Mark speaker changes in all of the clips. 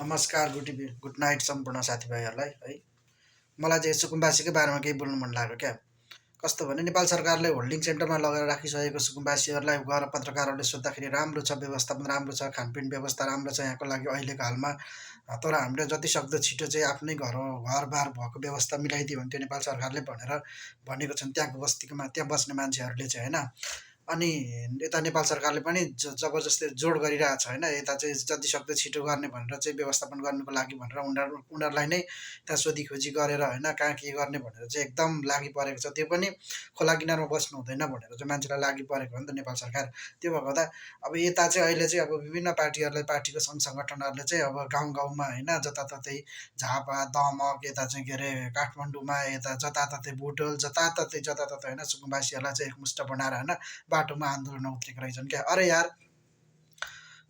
Speaker 1: नमस्कार, good night सम्पूर्ण साथीभाइहरूलाई है। मलाई चाहिँ सुकुम्बासीकै बारेमा केही बोल्नु मन लाग्यो क्या। कस्तो भने नेपाल सरकारले होल्डिङ सेन्टरमा लगेर राखिसकेको सुकुम्बासीहरूलाई गएर पत्रकारहरूले सोद्धाखेरि राम्रो छ, व्यवस्थापन राम्रो छ, खानपिन व्यवस्था राम्रो छ यहाँको लागि अहिलेको हालमा। तर हामीले जतिसक्दो छिटो चाहिँ आफ्नै घरबार भएको व्यवस्था मिलाइदियो हुन्थ्यो नेपाल सरकारले भनेर भनेको छन् त्यहाँको बस्तीकोमा त्यहाँ बस्ने मान्छेहरूले चाहिँ होइन। अनि यता नेपाल सरकारले पनि जबरजस्ती जोड गरिरहेछ होइन, यता चाहिँ जतिसक्दो छिटो गर्ने भनेर चाहिँ व्यवस्थापन गर्नुको लागि भनेर उनीहरूलाई नै त्यहाँ सोधीखोजी गरेर होइन कहाँ के गर्ने भनेर चाहिँ एकदम लागिपरेको छ। त्यो पनि खोला किनारमा बस्नु हुँदैन भनेर चाहिँ मान्छेलाई लागिपरेको हो नि त नेपाल सरकार। त्यो भएको हुँदा अब यता चाहिँ अहिले चाहिँ अब विभिन्न पार्टीहरूले पार्टीको सङ्घ सङ्गठनहरूले चाहिँ अब गाउँ-गाउँमा होइन जताततै झापा, दमक, यता चाहिँ के अरे काठमाडौँमा यता जताततै बुटोल जताततै होइन सुकुम्बासीहरूलाई चाहिँ एकमुष्ट बनाएर होइन बाटोमा आन्दोलनमा उत्रेको रहेछन् क्या। अरे यार,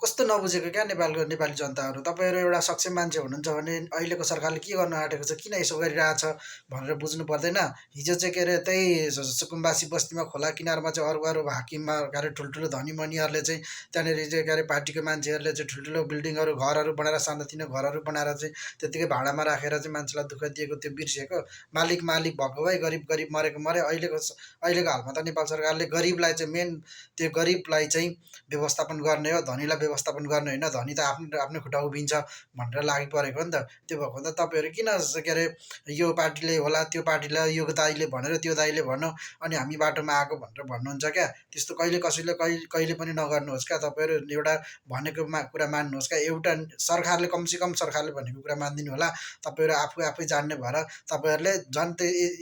Speaker 1: कस्तो नबुझेको क्या नेपाली जनताहरू। तपाईँहरू एउटा सक्षम मान्छे हुनुहुन्छ भने अहिलेको सरकारले के गर्न आँटेको छ, किन यसो गरिरहेछ भनेर बुझ्नु पर्दैन? हिजो चाहिँ के अरे त्यही सुकुम्बासी बस्तीमा खोला किनारमा चाहिँ अरू हाकिममा के अरे ठुल्ठुलो धनीमनीहरूले चाहिँ त्यहाँनिर चाहिँ के अरे पार्टीको मान्छेहरूले चाहिँ ठुल्ठुलो बिल्डिङहरू घरहरू बनाएर सानोतिनो घरहरू बनाएर चाहिँ त्यत्तिकै भाडामा राखेर चाहिँ मान्छेलाई दुःख दिएको त्यो बिर्सिएको। मालिक भएको भए गरिब मरेको मरे। अहिलेको हालमा त नेपाल सरकारले गरिबलाई चाहिँ मेन त्यो गरिबलाई चाहिँ व्यवस्थापन गर्ने हो, धनीलाई व्यवस्थापन गर्ने होइन। धनी त आफ्नै खुट्टा उभिन्छ भनेर लागिपरेको हो नि त। त्यो भएको हुँदा तपाईँहरू किन के अरे यो पार्टीले होला त्यो पार्टीलाई यो दाइले भनेर त्यो दाइले भन्यो अनि हामी बाटोमा आएको भनेर भन्नुहुन्छ क्या। त्यस्तो कसैले कहिले पनि नगर्नुहोस् क्या। तपाईँहरू एउटा भनेको कुरा मान्नुहोस् क्या। एउटा कमसेकम सरकारले भनेको कुरा मानिदिनु होला। तपाईँहरू आफै जान्ने भएर तपाईँहरूले झन्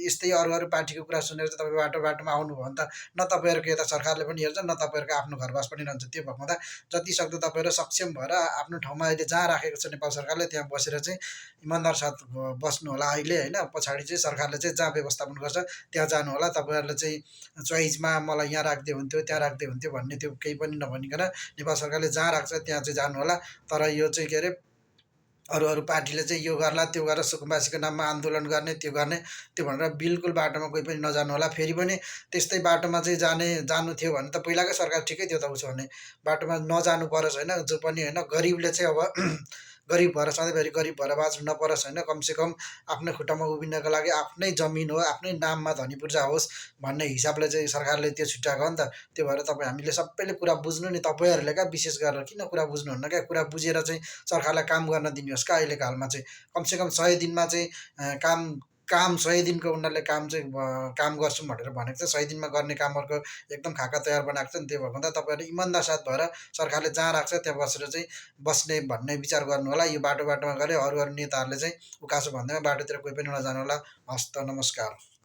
Speaker 1: यस्तै अरू पार्टीको कुरा सुनेर चाहिँ तपाईँ बाटोमा आउनुभयो भने त न तपाईँहरूको यता सरकारले पनि हेर्छ न तपाईँहरूको आफ्नो घरबास पनि रहन्छ। त्यो भएको हुँदा जतिसक्दो तपाईँहरू सक्षम भएर आफ्नो ठाउँमा अहिले जहाँ राखेको छ नेपाल सरकारले त्यहाँ बसेर चाहिँ इमान्दार साथ बस्नु होला अहिले होइन। पछाडि चाहिँ सरकारले चाहिँ जहाँ व्यवस्थापन गर्छ त्यहाँ जानु होला। तपाईँहरूले चाहिँ चोइसमा मलाई यहाँ राख्दै हुन्थ्यो त्यहाँ राख्दै हुन्थ्यो भन्ने त्यो केही पनि नभनिकन नेपाल सरकारले जहाँ राख्छ त्यहाँ चाहिँ जानु होला। तर यो चाहिँ के अरे अरू पार्टीले चाहिँ यो गर्ला त्यो गरेर सुकुम्बासीको नाममा आन्दोलन गर्ने त्यो गर्ने त्यो भनेर बिल्कुल बाटोमा कोही पनि नजानु होला। फेरि पनि त्यस्तै बाटोमा चाहिँ जानु थियो भने त पहिलाकै सरकार ठिकै थियो त। उसो भने बाटोमा नजानु परोस् होइन, जो पनि होइन गरिबले चाहिँ अब गरिब भएर सधैँभरि गरिब भएर बाँच्नु नपरोस् होइन। कमसेकम आफ्नै खुट्टामा उभिनको लागि आफ्नै जमिन हो, आफ्नै नाममा धनी पूर्जा होस् भन्ने हिसाबले चाहिँ सरकारले त्यो छुट्याएको हो नि त। त्यो भएर हामीले सबैले कुरा बुझ्नु नि। तपाईँहरूले क्या विशेष गरेर किन कुरा बुझ्नुहुन्न क्या। कुरा बुझेर चाहिँ सरकारलाई काम गर्न दिनुहोस् क्या। अहिलेको हालमा चाहिँ कमसेकम 100 दिनमा चाहिँ काम 100 दिनको उनीहरूले काम गर्छौँ भनेर भनेको छ। 100 दिनमा गर्ने कामहरूको एकदम खाका तयार बनाएको छ नि। त्यो भएको हुँदा तपाईँहरू इमान्दार साथ भएर सरकारले जहाँ राख्छ त्यहाँ बसेर चाहिँ बस्ने भन्ने विचार गर्नु होला। यो बाटोमा गरे अरू नेताहरूले चाहिँ उकासो भन्दैमा बाटोतिर कोही पनि नजानु होला। हस्त, नमस्कार।